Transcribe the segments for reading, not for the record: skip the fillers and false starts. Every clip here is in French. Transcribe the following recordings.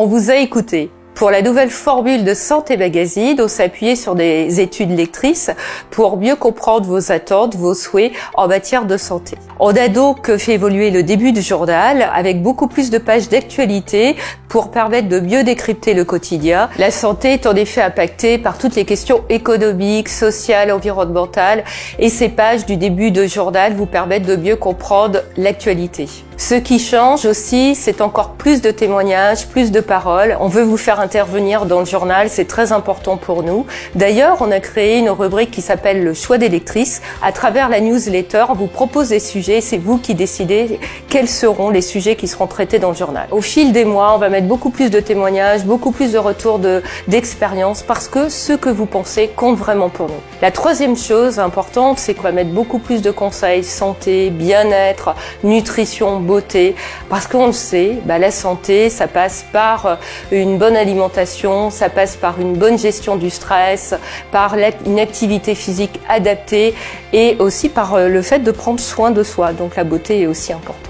On vous a écouté. Pour la nouvelle formule de Santé Magazine, on s'est appuyé sur des études lectrices pour mieux comprendre vos attentes, vos souhaits en matière de santé. On a donc fait évoluer le début du journal avec beaucoup plus de pages d'actualité pour permettre de mieux décrypter le quotidien. La santé est en effet impactée par toutes les questions économiques, sociales, environnementales, et ces pages du début de journal vous permettent de mieux comprendre l'actualité. Ce qui change aussi, c'est encore plus de témoignages, plus de paroles. On veut vous faire intervenir dans le journal, c'est très important pour nous. D'ailleurs, on a créé une rubrique qui s'appelle le choix des lectrices. À travers la newsletter, on vous propose des sujets, c'est vous qui décidez quels seront les sujets qui seront traités dans le journal. Au fil des mois, on va mettre beaucoup plus de témoignages, beaucoup plus de retours d'expérience, parce que ce que vous pensez compte vraiment pour nous. La troisième chose importante, c'est qu'on va mettre beaucoup plus de conseils santé, bien-être, nutrition, beauté, parce qu'on le sait, la santé, ça passe par une bonne alimentation, ça passe par une bonne gestion du stress, par une activité physique adaptée et aussi par le fait de prendre soin de soi. Donc la beauté est aussi importante.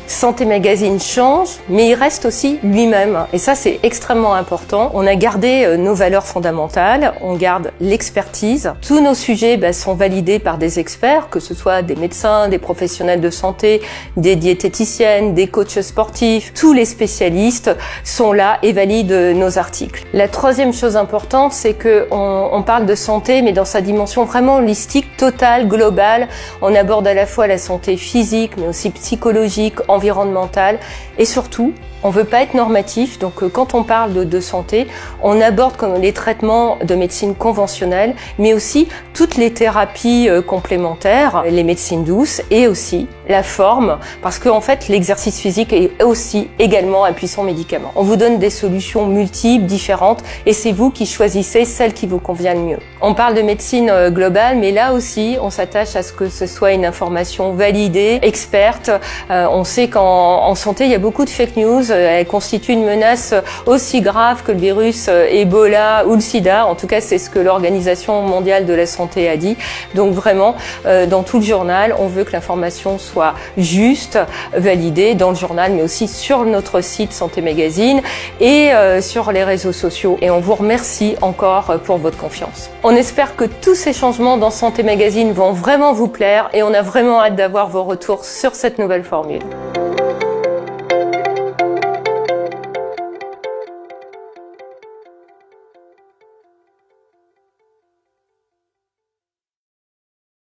Santé Magazine change, mais il reste aussi lui-même. Et ça, c'est extrêmement important. On a gardé nos valeurs fondamentales, on garde l'expertise. Tous nos sujets sont validés par des experts, que ce soit des médecins, des professionnels de santé, des diététiciennes, des coachs sportifs. Tous les spécialistes sont là et valident nos articles. La troisième chose importante, c'est que on parle de santé, mais dans sa dimension vraiment holistique, totale, globale. On aborde à la fois la santé physique, mais aussi psychologique, environnementale, et surtout, on veut pas être normatif, donc quand on parle de santé, on aborde comme les traitements de médecine conventionnelle, mais aussi toutes les thérapies complémentaires, les médecines douces, et aussi la forme, parce qu'en fait, l'exercice physique est aussi également un puissant médicament. On vous donne des solutions multiples, différentes, et c'est vous qui choisissez celle qui vous convient le mieux. On parle de médecine globale, mais là aussi, on s'attache à ce que ce soit une information validée, experte. On sait qu'en santé, il y a beaucoup de fake news. Elle constitue une menace aussi grave que le virus Ebola ou le sida. En tout cas, c'est ce que l'Organisation mondiale de la santé a dit. Donc vraiment, dans tout le journal, on veut que l'information soit juste, validée dans le journal, mais aussi sur notre site Santé Magazine et sur les réseaux sociaux. Et on vous remercie encore pour votre confiance. On espère que tous ces changements dans Santé Magazine vont vraiment vous plaire et on a vraiment hâte d'avoir vos retours sur cette nouvelle formule.